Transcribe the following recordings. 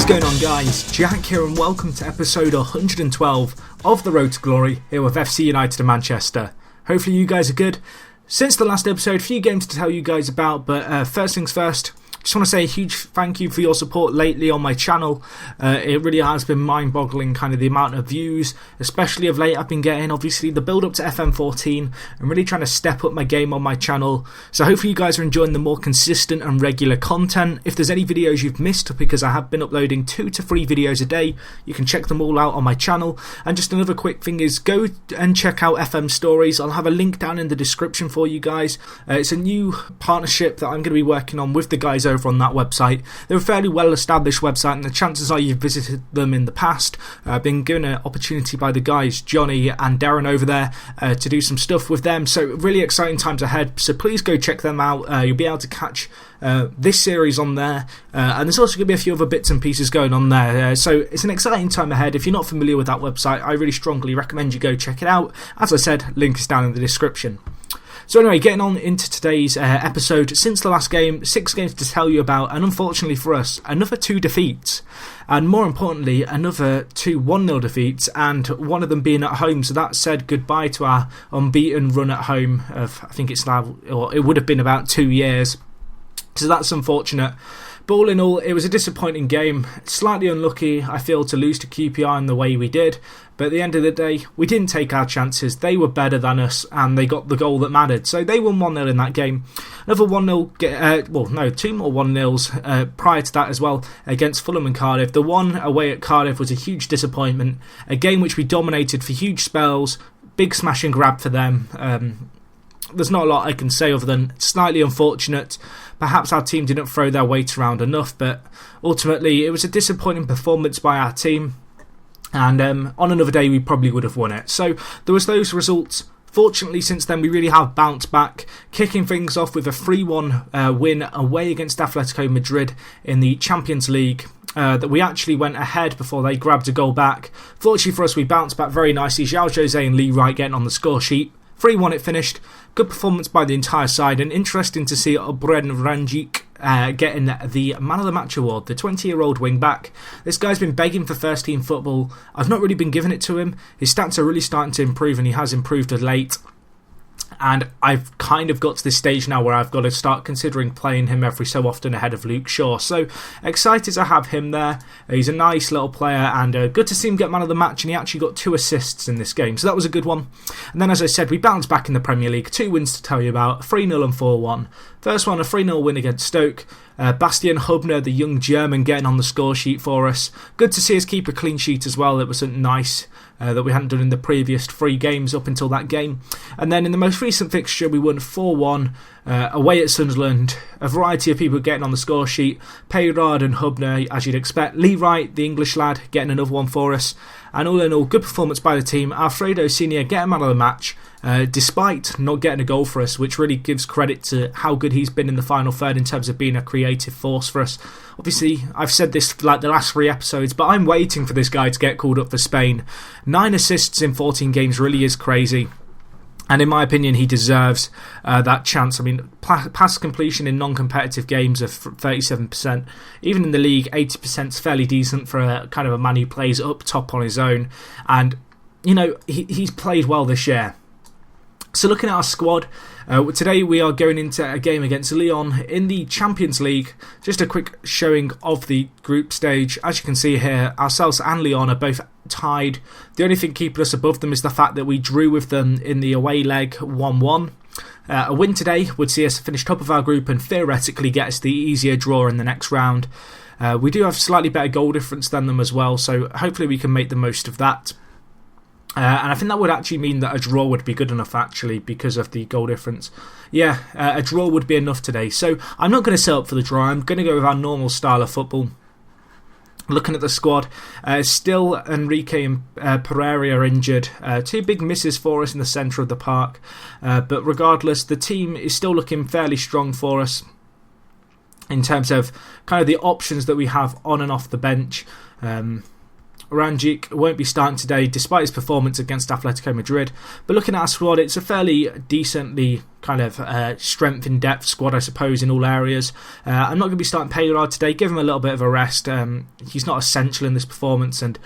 What's going on, guys? Jack here and welcome to episode 112 of The Road to Glory here with FC United of Manchester. Hopefully you guys are good. Since the last episode, a few games to tell you guys about, but first things first, just want to say a huge thank you for your support lately on my channel. It really has been mind-boggling, kind of the amount of views, especially of late I've been getting. Obviously the build up to FM14, I'm really trying to step up my game on my channel. So hopefully you guys are enjoying the more consistent and regular content. If there's any videos you've missed, because I have been uploading 2 to 3 videos a day, you can check them all out on my channel. And just another quick thing is go and check out FM Stories. I'll have a link down in the description for you guys. It's a new partnership that I'm going to be working on with the guys over on that website. They're a fairly well established website, and the chances are you've visited them in the past. I've been given an opportunity by the guys Johnny and Darren over there to do some stuff with them, so really exciting times ahead, so please go check them out. You'll be able to catch this series on there, and there's also going to be a few other bits and pieces going on there, so it's an exciting time ahead. If you're not familiar with that website, I really strongly recommend you go check it out. As I said, link is down in the description. So anyway, getting on into today's episode. Since the last game, 6 games to tell you about, and unfortunately for us, another 2 defeats, and more importantly, another 2 1-0 defeats, and one of them being at home. So that said goodbye to our unbeaten run at home of, I think it's now, or it would have been about 2 years. So that's unfortunate. But all in all, it was a disappointing game. Slightly unlucky, I feel, to lose to QPR in the way we did. But at the end of the day, we didn't take our chances. They were better than us, and they got the goal that mattered. So they won 1-0 in that game. Another 1-0, 2 more 1-0s prior to that as well against Fulham and Cardiff. The one away at Cardiff was a huge disappointment. A game which we dominated for huge spells. Big smash and grab for them. There's not a lot I can say other than slightly unfortunate. Perhaps our team didn't throw their weight around enough, but ultimately it was a disappointing performance by our team, and on another day we probably would have won it. So there was those results. Fortunately, since then we really have bounced back, kicking things off with a 3-1 win away against Atletico Madrid in the Champions League. That we actually went ahead before they grabbed a goal back. Fortunately for us, we bounced back very nicely. João Jose and Lee Wright getting on the score sheet. 3-1 it finished. Good performance by the entire side, and interesting to see Bren Ranjic getting the Man of the Match award, the 20-year-old wing-back. This guy's been begging for first-team football. I've not really been giving it to him. His stats are really starting to improve, and he has improved of late. And I've kind of got to this stage now where I've got to start considering playing him every so often ahead of Luke Shaw. So excited to have him there. He's a nice little player, and good to see him get man of the match, and he actually got 2 assists in this game. So that was a good one. And then, as I said, we bounced back in the Premier League. 2 wins to tell you about, 3-0 and 4-1. First one, a 3-0 win against Stoke. Bastian Hubner, the young German, getting on the score sheet for us. Good to see us keep a clean sheet as well. It was nice that we hadn't done in the previous 3 games up until that game. And then in the most recent fixture, we won 4-1 away at Sunderland. A variety of people getting on the score sheet. Peyrard and Hubner, as you'd expect. Lee Wright, the English lad, getting another one for us. And all in all, good performance by the team. Alfredo Senior getting man of the match, despite not getting a goal for us, which really gives credit to how good he's been in the final third in terms of being a creative force for us. Obviously, I've said this like the last 3 episodes, but I'm waiting for this guy to get called up for Spain. 9 assists in 14 games really is crazy. And in my opinion, he deserves that chance. I mean, pass completion in non-competitive games of 37%. Even in the league, 80% is fairly decent for a kind of a man who plays up top on his own. And, you know, he's played well this year. So looking at our squad, today we are going into a game against Lyon in the Champions League. Just a quick showing of the group stage. As you can see here, ourselves and Lyon are both tied. The only thing keeping us above them is the fact that we drew with them in the away leg 1-1. A win today would see us finish top of our group and theoretically get us the easier draw in the next round. We do have slightly better goal difference than them as well, so hopefully we can make the most of that. And I think that would actually mean that a draw would be good enough, actually, because of the goal difference. Yeah, a draw would be enough today. So I'm not going to set up for the draw. I'm going to go with our normal style of football. Looking at the squad, still Enrique and Pereira are injured. 2 big misses for us in the centre of the park. But regardless, the team is still looking fairly strong for us in terms of kind of the options that we have on and off the bench. Rangic won't be starting today despite his performance against Atletico Madrid, but looking at our squad, it's a fairly decently kind of strength in depth squad, I suppose, in all areas. I'm not going to be starting Paylard today, give him a little bit of a rest. He's not essential in this performance, and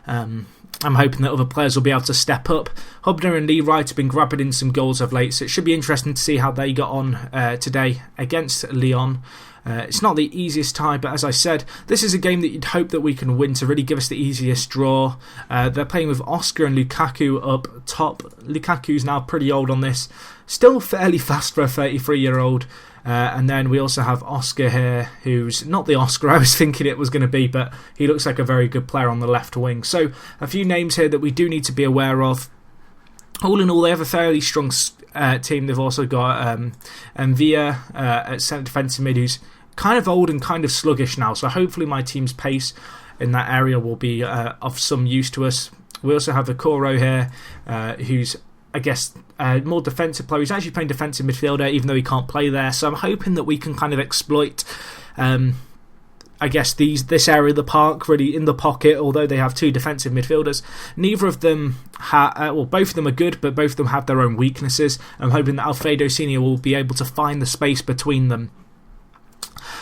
I'm hoping that other players will be able to step up. Hubner and Lee Wright have been grabbing in some goals of late, so it should be interesting to see how they got on today against Lyon. It's not the easiest tie, but as I said, this is a game that you'd hope that we can win to really give us the easiest draw. They're playing with Oscar and Lukaku up top. Lukaku's now pretty old on this, still fairly fast for a 33-year-old. And then we also have Oscar here, who's not the Oscar I was thinking it was going to be, but he looks like a very good player on the left wing. So a few names here that we do need to be aware of. All in all, they have a fairly strong team. They've also got Mvia at centre defensive mid, who's kind of old and kind of sluggish now. So hopefully my team's pace in that area will be of some use to us. We also have Okoro here, who's, I guess, more defensive player. He's actually playing defensive midfielder, even though he can't play there. So I'm hoping that we can kind of exploit, I guess, this area of the park really in the pocket. Although they have two defensive midfielders, neither of them both of them are good, but both of them have their own weaknesses. I'm hoping that Alfredo Senior will be able to find the space between them.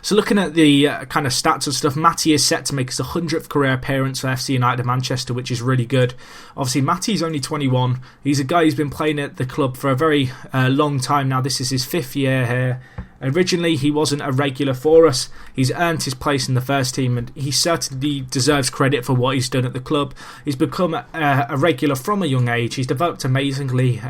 So looking at the kind of stats and stuff, Matty is set to make his 100th career appearance for FC United of Manchester, which is really good. Obviously, Matty's only 21. He's a guy who's been playing at the club for a very long time now. This is his 5th year here. Originally, he wasn't a regular for us. He's earned his place in the first team, and he certainly deserves credit for what he's done at the club. He's become a regular from a young age. He's developed amazingly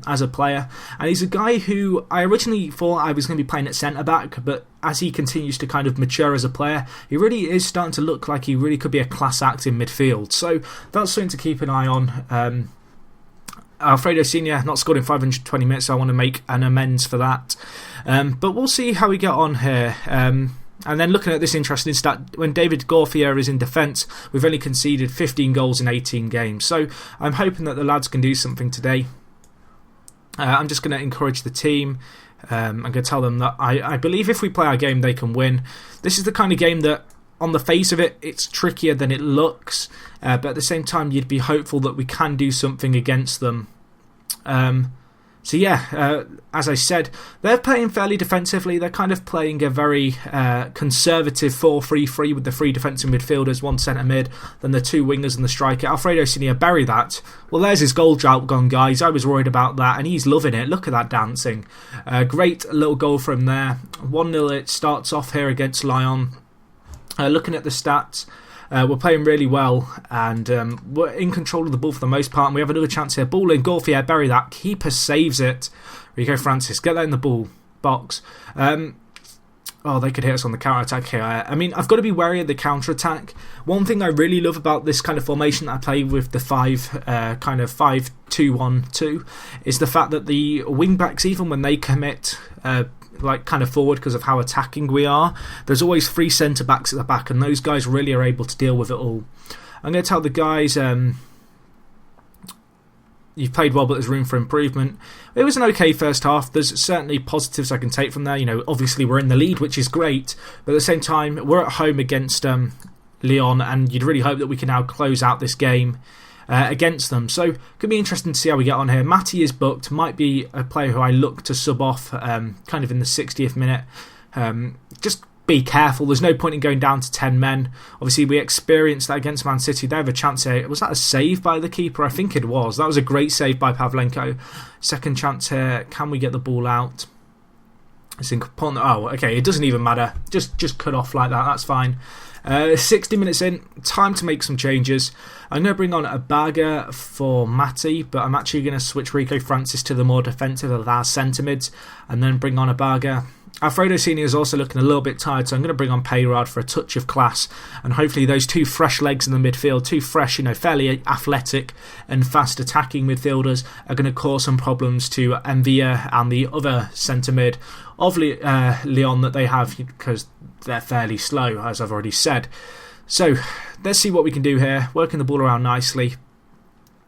as a player, and he's a guy who I originally thought I was going to be playing at centre-back, but as he continues to kind of mature as a player, he really is starting to look like he really could be a class act in midfield. So that's something to keep an eye on. Alfredo Senior not scored in 520 minutes, so I want to make an amends for that. But we'll see how we get on here. And then looking at this interesting stat, when David Gauthier is in defence, we've only conceded 15 goals in 18 games. So I'm hoping that the lads can do something today. I'm just going to encourage the team. I'm going to tell them that I believe if we play our game, they can win. This is the kind of game that, on the face of it, it's trickier than it looks. But at the same time, you'd be hopeful that we can do something against them. So yeah, as I said, they're playing fairly defensively. They're kind of playing a very conservative 4-3-3 with the 3 defensive midfielders, 1 centre mid, then the 2 wingers and the striker. Alfredo Senior, bury that. Well, there's his goal drought gone, guys. I was worried about that, and he's loving it. Look at that dancing. Great little goal from there. 1-0 it starts off here against Lyon. Looking at the stats, we're playing really well, and we're in control of the ball for the most part, and we have another chance here. Ball in, Gauthier, bury that. Keeper saves it. Rico Francis, get that in the ball box. They could hit us on the counter-attack here. I mean, I've got to be wary of the counter-attack. One thing I really love about this kind of formation that I play with the 5-2-1-2 is the fact that the wing-backs, even when they commit kind of forward because of how attacking we are, there's always 3 centre-backs at the back, and those guys really are able to deal with it all. I'm going to tell the guys, you've played well, but there's room for improvement. It was an okay first half. There's certainly positives I can take from there. You know, obviously we're in the lead, which is great, but at the same time, we're at home against Lyon, and you'd really hope that we can now close out this game against them. So it could be interesting to see how we get on here. Matty is booked, might be a player who I look to sub off kind of in the 60th minute. Just be careful, there's no point in going down to 10 men. Obviously we experienced that against Man City. They have a chance here. Was that a save by the keeper? I think it was. That was a great save by Pavlenko. Second chance here. Can we get the ball out? It's important. Oh, okay, it doesn't even matter. Just cut off like that, that's fine. 60 minutes in, time to make some changes. I'm going to bring on a Baga for Matty, but I'm actually going to switch Rico Francis to the more defensive of our centre mids, and then bring on a Baga. Alfredo Senior is also looking a little bit tired, so I'm going to bring on Payrard for a touch of class, and hopefully those 2 fresh legs in the midfield, 2 fresh, fairly athletic and fast attacking midfielders, are going to cause some problems to Mvia and the other centre mid of Lyon that they have, because they're fairly slow, as I've already said. So let's see what we can do here, working the ball around nicely.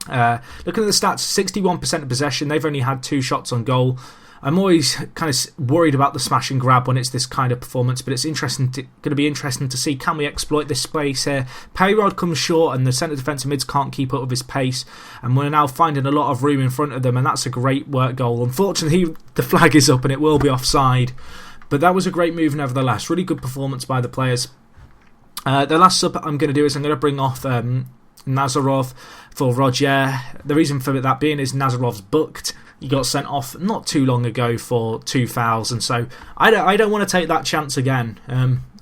Looking at the stats, 61% of possession. They've only had 2 shots on goal. I'm always kind of worried about the smash and grab when it's this kind of performance, but it's going to be interesting to see, can we exploit this space here? Payrod comes short and the centre defensive mids can't keep up with his pace, and we're now finding a lot of room in front of them, and that's a great work goal. Unfortunately, the flag is up and it will be offside, but that was a great move nevertheless. Really good performance by the players. The last sub I'm going to do is I'm going to bring off Nazarov for Roger. The reason for that being is Nazarov's booked. He got sent off not too long ago for 2 fouls, and so I don't want to take that chance again.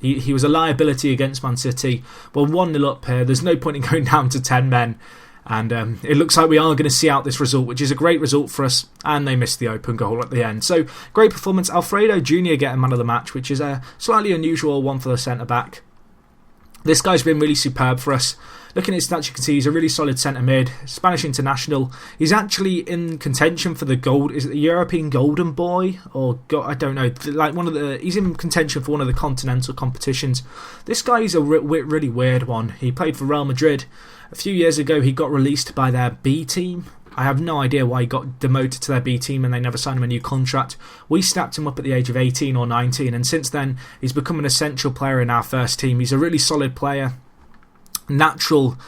He was a liability against Man City. Well, 1-0 up here. There's no point in going down to 10 men. And it looks like we are going to see out this result, which is a great result for us. And they missed the open goal at the end. So, great performance. Alfredo Jr. getting man of the match, which is a slightly unusual one for the centre-back. This guy's been really superb for us. Looking at his stats, you can see he's a really solid centre mid, Spanish international. He's actually in contention for the is it the European Golden Boy, or I don't know, like he's in contention for one of the continental competitions. This guy is a really weird one. He played for Real Madrid. A few years ago, he got released by their B team. I have no idea why he got demoted to their B team and they never signed him a new contract. We snapped him up at the age of 18 or 19, and since then he's become an essential player in our first team. He's a really solid player, natural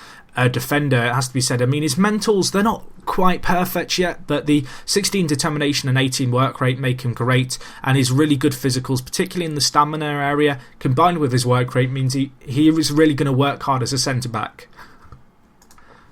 defender, it has to be said. I mean, his mentals, they're not quite perfect yet, but the 16 determination and 18 work rate make him great, and his really good physicals, particularly in the stamina area, combined with his work rate, means he is really going to work hard as a centre-back.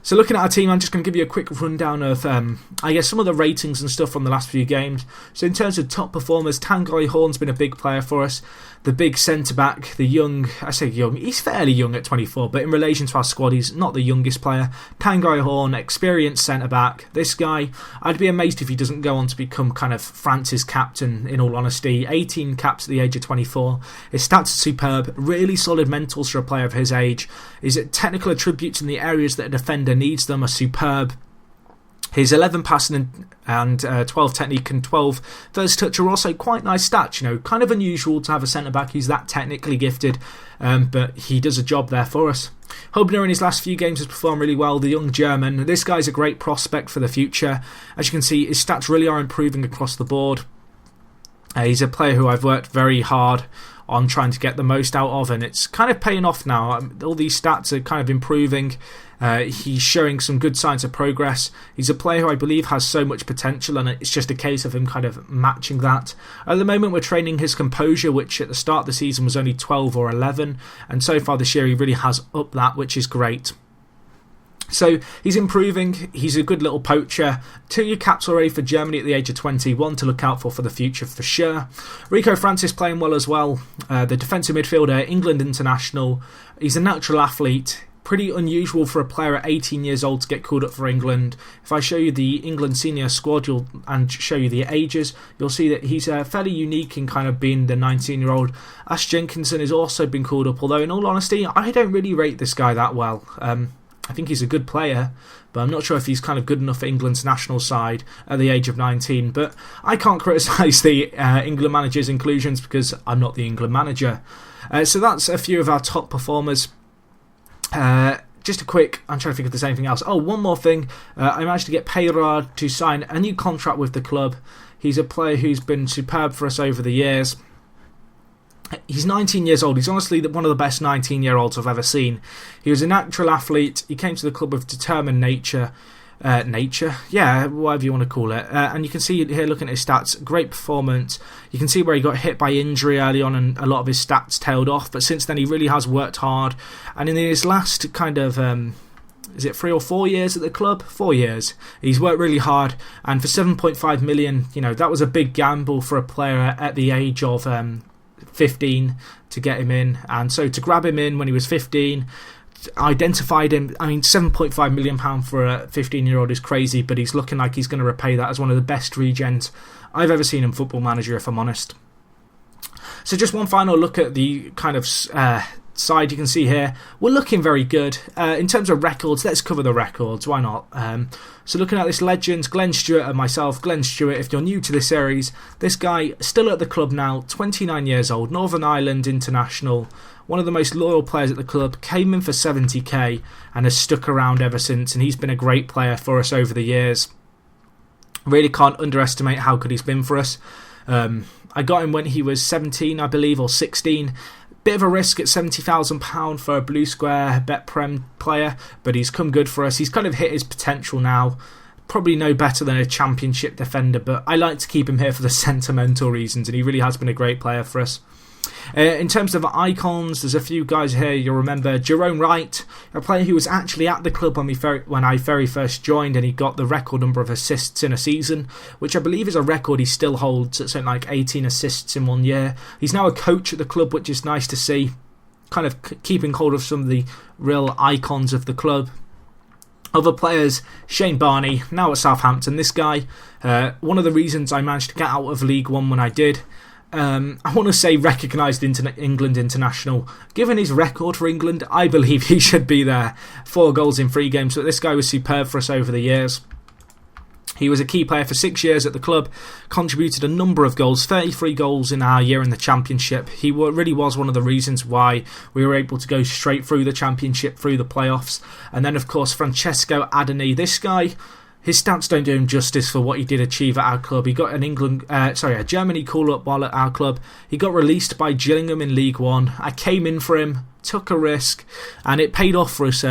So looking at our team, I'm just going to give you a quick rundown of, I guess, some of the ratings and stuff from the last few games. So in terms of top performers, Tanguy Horn's been a big player for us. The big centre-back, the young, I say young, he's fairly young at 24, but in relation to our squad, he's not the youngest player. Tanguy Horn, experienced centre-back. This guy, I'd be amazed if he doesn't go on to become kind of France's captain, in all honesty. 18 caps at the age of 24. His stats are superb. Really solid mentals for a player of his age. His technical attributes in the areas that a defender needs them are superb. His 11 passing and 12 technique and 12 first touch are also quite nice stats. You know, kind of unusual to have a centre-back who's that technically gifted, but he does a job there for us. Hubner in his last few games has performed really well, the young German. This guy's a great prospect for the future. As you can see, his stats really are improving across the board. He's a player who I've worked very hard on trying to get the most out of, and it's kind of paying off now. All these stats are kind of improving. He's showing some good signs of progress. He's a player who I believe has so much potential, and it's just a case of him kind of matching that. At the moment, we're training his composure, which at the start of the season was only 12 or 11, and so far this year he really has upped that, which is great. So he's improving. He's a good little poacher. 2 caps already for Germany at the age of 20. One to look out for the future for sure. Rico Francis playing well as well. The defensive midfielder, England international. He's a natural athlete. Pretty unusual for a player at 18 years old to get called up for England. If I show you the England senior squad and show you the ages, you'll see that he's fairly unique in kind of being the 19-year-old. Ash Jenkinson has also been called up, although in all honesty, I don't really rate this guy that well. I think he's a good player, but I'm not sure if he's kind of good enough for England's national side at the age of 19. But I can't criticise the England manager's inclusions because I'm not the England manager. So that's a few of our top performers. Just a quick, I'm trying to think if there's anything else. Oh, one more thing. I managed to get Payrod to sign a new contract with the club. He's a player who's been superb for us over the years. He's 19 years old. He's honestly one of the best 19-year-olds I've ever seen. He was a natural athlete. He came to the club with determined nature. Yeah, whatever you want to call it. And you can see here, looking at his stats, great performance. You can see where he got hit by injury early on and a lot of his stats tailed off. But since then, he really has worked hard. And in his last kind of... is it 3 or 4 years at the club? 4 years. He's worked really hard, and for 7.5 million, you know, that was a big gamble for a player at the age of 15 to get him in. And so to grab him in when he was 15, identified him. I mean, £7.5 million for a 15-year-old is crazy, but he's looking like he's going to repay that as one of the best regens I've ever seen in Football Manager, if I'm honest. So just one final look at the kind of side you can see here. We're looking very good. In terms of records, let's cover the records. Why not? So looking at this legend, Glenn Stewart and myself. Glenn Stewart, if you're new to this series, this guy still at the club now, 29 years old, Northern Ireland international, one of the most loyal players at the club, came in for 70k and has stuck around ever since, and he's been a great player for us over the years. Really can't underestimate how good he's been for us. I got him when he was 17, I believe, or 16. Bit of a risk at £70,000 for a blue square bet prem player, but he's come good for us. He's kind of hit his potential now. Probably no better than a championship defender, but I like to keep him here for the sentimental reasons, and he really has been a great player for us. In terms of icons, there's a few guys here you'll remember. Jerome Wright, a player who was actually at the club when I very first joined, and he got the record number of assists in a season, which I believe is a record he still holds at something like 18 assists in 1 year. He's now a coach at the club, which is nice to see, kind of keeping hold of some of the real icons of the club. Other players, Shane Barney, now at Southampton. This guy, one of the reasons I managed to get out of League One when I did, I want to say recognised England international. Given his record for England, I believe he should be there. 4 goals in 3 games, but this guy was superb for us over the years. He was a key player for 6 years at the club, contributed a number of goals, 33 goals in our year in the Championship. He really was one of the reasons why we were able to go straight through the Championship, through the playoffs. And then, of course, Francesco Adani. This guy, his stats don't do him justice for what he did achieve at our club. He got a Germany call-up while at our club. He got released by Gillingham in League One. I came in for him, took a risk, and it paid off for us.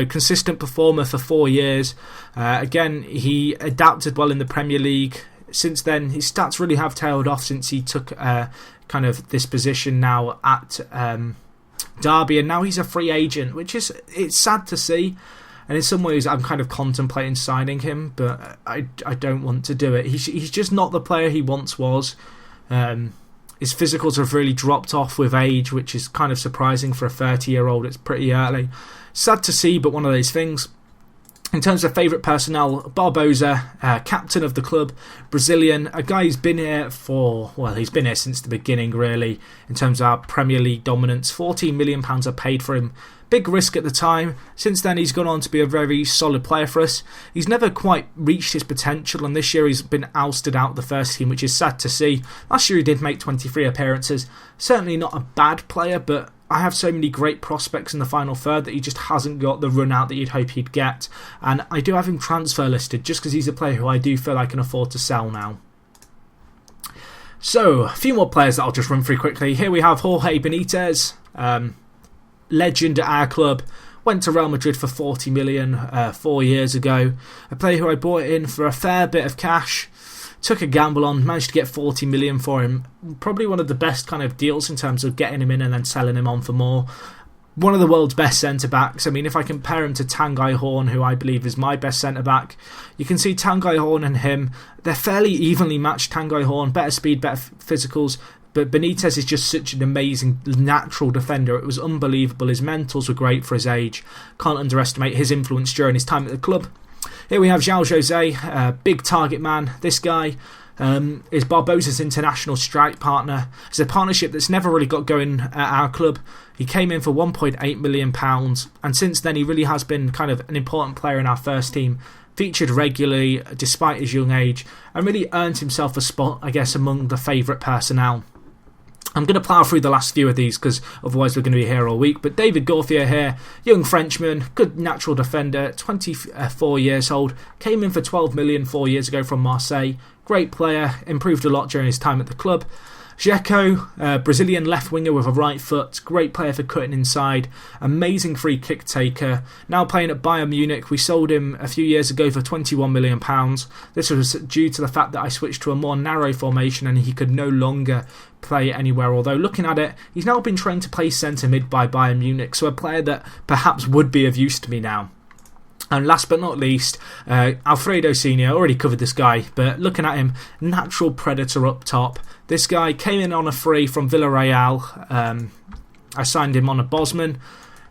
Consistent performer for 4 years. Again, he adapted well in the Premier League. Since then, his stats really have tailed off since he took kind of this position now at Derby, and now he's a free agent, which it's sad to see. And in some ways, I'm kind of contemplating signing him, but I don't want to do it. He's just not the player he once was. His physicals have really dropped off with age, which is kind of surprising for a 30-year-old. It's pretty early. Sad to see, but one of those things. In terms of favourite personnel, Barbosa, captain of the club, Brazilian, a guy who's been here he's been here since the beginning, really, in terms of our Premier League dominance. £14 million are paid for him. Big risk at the time. Since then, he's gone on to be a very solid player for us. He's never quite reached his potential, and this year he's been ousted out of the first team, which is sad to see. Last year he did make 23 appearances. Certainly not a bad player, but I have so many great prospects in the final third that he just hasn't got the run out that you'd hope he'd get. And I do have him transfer listed just because he's a player who I do feel I can afford to sell now. So, a few more players that I'll just run through quickly. Here we have Jorge Benitez, legend at our club. Went to Real Madrid for 40 million 4 years ago. A player who I bought in for a fair bit of cash. Took a gamble on, managed to get 40 million for him. Probably one of the best kind of deals in terms of getting him in and then selling him on for more. One of the world's best centre-backs. I mean, if I compare him to Tanguy Horn, who I believe is my best centre-back, you can see Tanguy Horn and him, they're fairly evenly matched. Tanguy Horn, better speed, better physicals, but Benitez is just such an amazing natural defender. It was unbelievable. His mentals were great for his age. Can't underestimate his influence during his time at the club. Here we have João Jose, big target man. This guy is Barbosa's international strike partner. It's a partnership that's never really got going at our club. He came in for £1.8 million, and since then he really has been kind of an important player in our first team. Featured regularly despite his young age, and really earned himself a spot, I guess, among the favourite personnel. I'm going to plough through the last few of these because otherwise we're going to be here all week. But David Gauthier here, young Frenchman, good natural defender, 24 years old, came in for 12 million 4 years ago from Marseille. Great player, improved a lot during his time at the club. Dzeko, Brazilian left winger with a right foot, great player for cutting inside, amazing free kick taker, now playing at Bayern Munich. We sold him a few years ago for £21 million. This was due to the fact that I switched to a more narrow formation and he could no longer play anywhere, although looking at it, he's now been trained to play centre mid by Bayern Munich, so a player that perhaps would be of use to me now. And last but not least, Alfredo Senior. Already covered this guy, but looking at him, natural predator up top. This guy came in on a free from Villarreal. I signed him on a Bosman.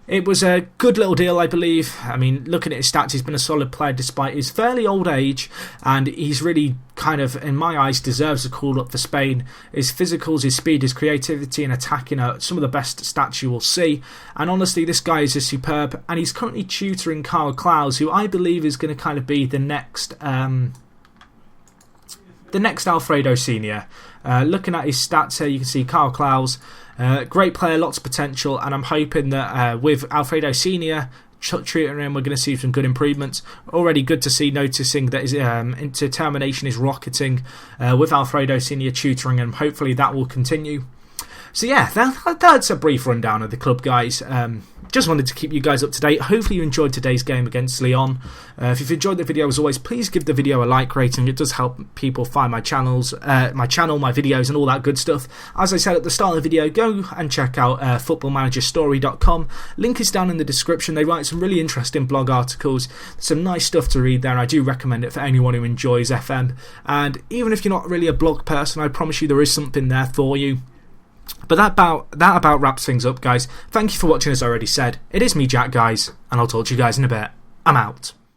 It was a good little deal, I believe. I mean, looking at his stats, he's been a solid player despite his fairly old age, and he's really kind of, in my eyes, deserves a call-up for Spain. His physicals, his speed, his creativity and attacking are some of the best stats you will see. And honestly, this guy is just superb, and he's currently tutoring Carl Klaus, who I believe is going to kind of be the next Alfredo Senior. Looking at his stats here, you can see Carl Klaus, great player, lots of potential, and I'm hoping that with Alfredo Senior tutoring him, we're going to see some good improvements. Already good to see, noticing that his determination is rocketing with Alfredo Senior tutoring him. Hopefully that will continue. So yeah, that's a brief rundown of the club, guys. Just wanted to keep you guys up to date. Hopefully you enjoyed today's game against Lyon. If you've enjoyed the video, as always, please give the video a like rating. It does help people find my channel, my videos and all that good stuff. As I said at the start of the video, go and check out footballmanagerstory.com. Link is down in the description. They write some really interesting blog articles, some nice stuff to read there, and I do recommend it for anyone who enjoys FM. And even if you're not really a blog person, I promise you there is something there for you. But that about wraps things up, guys. Thank you for watching, as I already said. It is me, Jack, guys, and I'll talk to you guys in a bit. I'm out.